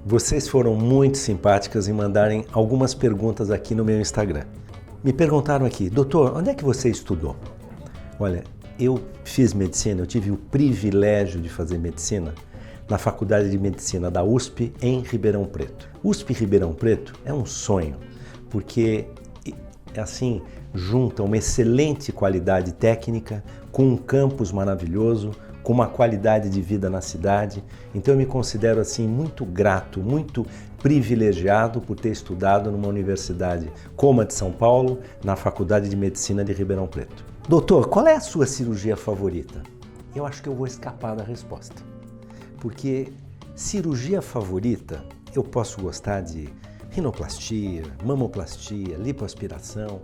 Vocês foram muito simpáticas em mandarem algumas perguntas aqui no meu Instagram. Me perguntaram aqui, doutor, onde é que você estudou? Olha, eu fiz medicina, eu tive o privilégio de fazer medicina na Faculdade de Medicina da USP em Ribeirão Preto. USP Ribeirão Preto é um sonho, porque assim junta uma excelente qualidade técnica com um campus maravilhoso, com uma qualidade de vida na cidade. Então eu me considero assim muito grato, muito privilegiado por ter estudado numa universidade como a de São Paulo, na Faculdade de Medicina de Ribeirão Preto. Doutor, qual é a sua cirurgia favorita? Eu acho que eu vou escapar da resposta. Porque cirurgia favorita, eu posso gostar de rinoplastia, mamoplastia, lipoaspiração,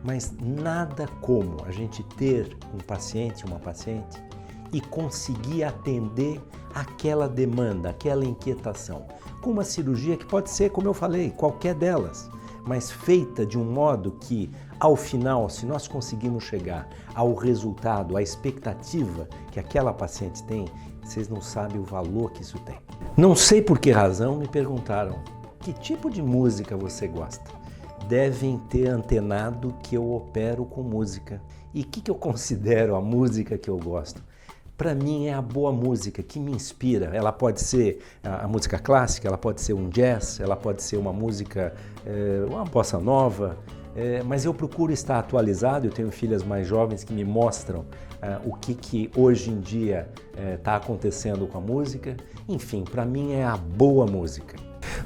mas nada como a gente ter um paciente, uma paciente e conseguir atender aquela demanda, aquela inquietação. Com uma cirurgia que pode ser, como eu falei, qualquer delas, mas feita de um modo que, ao final, se nós conseguirmos chegar ao resultado, à expectativa que aquela paciente tem, vocês não sabem o valor que isso tem. Não sei por que razão me perguntaram, que tipo de música você gosta? Devem ter antenado que eu opero com música. E o que eu considero a música que eu gosto? Para mim é a boa música que me inspira. Ela pode ser a música clássica, ela pode ser um jazz, ela pode ser uma música, uma bossa nova, mas eu procuro estar atualizado. Eu tenho filhas mais jovens que me mostram o que hoje em dia está acontecendo com a música. Enfim, para mim é a boa música.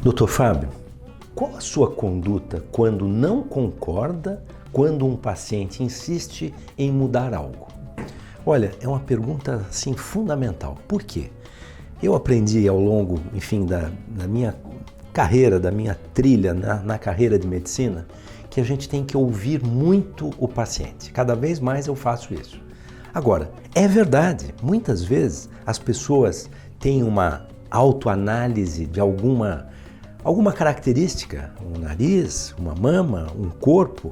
Doutor Fábio, qual a sua conduta quando não concorda, quando um paciente insiste em mudar algo? Olha, é uma pergunta assim fundamental. Por quê? Eu aprendi ao longo, enfim, da minha carreira, da minha trilha na carreira de medicina, que a gente tem que ouvir muito o paciente. Cada vez mais eu faço isso. Agora, é verdade, muitas vezes as pessoas têm uma autoanálise de alguma característica, um nariz, uma mama, um corpo,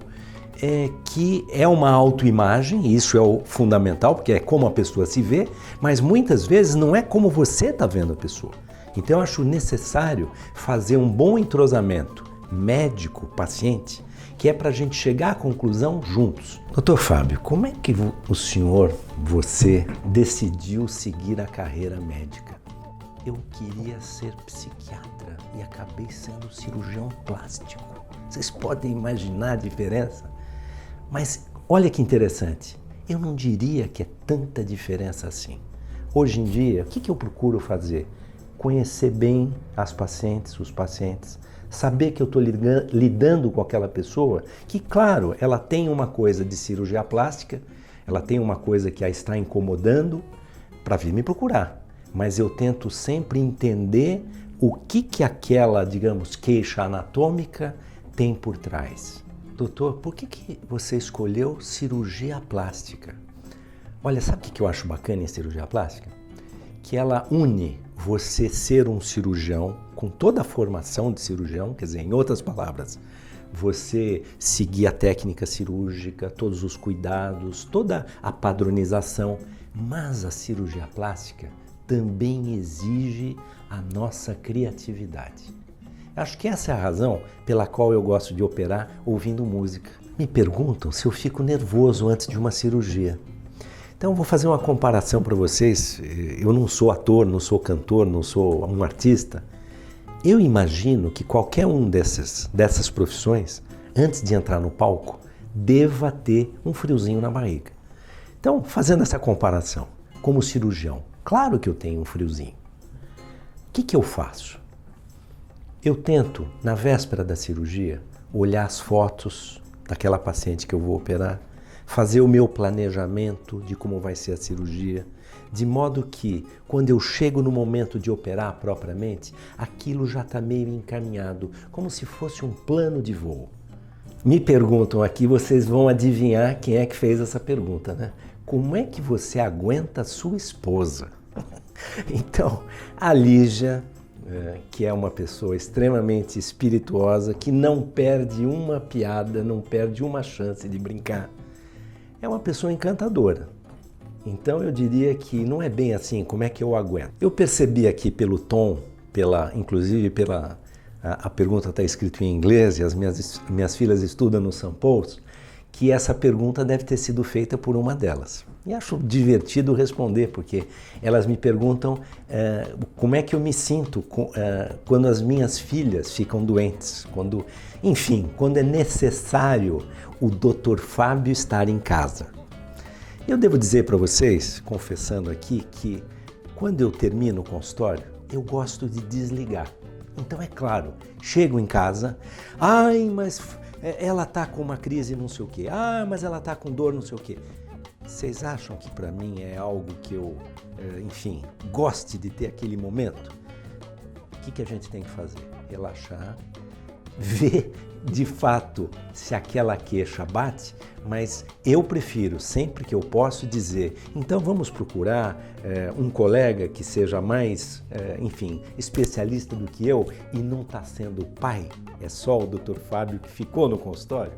que é uma autoimagem, e isso é o fundamental, porque é como a pessoa se vê, mas muitas vezes não é como você está vendo a pessoa. Então eu acho necessário fazer um bom entrosamento médico-paciente, que é para a gente chegar à conclusão juntos. Doutor Fábio, como é que o senhor, você, decidiu seguir a carreira médica? Eu queria ser psiquiatra e acabei sendo cirurgião plástico. Vocês podem imaginar a diferença? Mas olha que interessante, eu não diria que é tanta diferença assim. Hoje em dia, o que eu procuro fazer? Conhecer bem as pacientes, os pacientes, saber que eu estou lidando com aquela pessoa que, claro, ela tem uma coisa de cirurgia plástica, ela tem uma coisa que a está incomodando para vir me procurar. Mas eu tento sempre entender o que aquela, digamos, queixa anatômica tem por trás. Doutor, por que você escolheu cirurgia plástica? Olha, sabe o que eu acho bacana em cirurgia plástica? Que ela une você ser um cirurgião com toda a formação de cirurgião, quer dizer, em outras palavras, você seguir a técnica cirúrgica, todos os cuidados, toda a padronização, mas a cirurgia plástica também exige a nossa criatividade. Acho que essa é a razão pela qual eu gosto de operar ouvindo música. Me perguntam se eu fico nervoso antes de uma cirurgia. Então, vou fazer uma comparação para vocês. Eu não sou ator, não sou cantor, não sou um artista. Eu imagino que qualquer um dessas profissões, antes de entrar no palco, deva ter um friozinho na barriga. Então, fazendo essa comparação, como cirurgião, claro que eu tenho um friozinho. O que eu faço? Eu tento, na véspera da cirurgia, olhar as fotos daquela paciente que eu vou operar, fazer o meu planejamento de como vai ser a cirurgia, de modo que, quando eu chego no momento de operar propriamente, aquilo já está meio encaminhado, como se fosse um plano de voo. Me perguntam aqui, vocês vão adivinhar quem é que fez essa pergunta, né? Como é que você aguenta a sua esposa? Então, a Lígia, que é uma pessoa extremamente espirituosa, que não perde uma piada, não perde uma chance de brincar, é uma pessoa encantadora. Então eu diria que não é bem assim, como é que eu aguento? Eu percebi aqui pelo tom inclusive a pergunta está escrita em inglês e as minhas filhas estudam no St. Paul's, que essa pergunta deve ter sido feita por uma delas. E acho divertido responder, porque elas me perguntam como é que eu me sinto quando as minhas filhas ficam doentes, quando é necessário o Dr. Fábio estar em casa. Eu devo dizer para vocês, confessando aqui, que quando eu termino o consultório, eu gosto de desligar. Então é claro, chego em casa, mas ela está com uma crise não sei o quê, mas ela está com dor não sei o quê. Vocês acham que para mim é algo que eu, goste de ter aquele momento? O que a gente tem que fazer? Relaxar, ver de fato se aquela queixa bate, mas eu prefiro, sempre que eu posso, dizer, então vamos procurar um colega que seja mais, especialista do que eu e não está sendo o pai, é só o Dr. Fábio que ficou no consultório?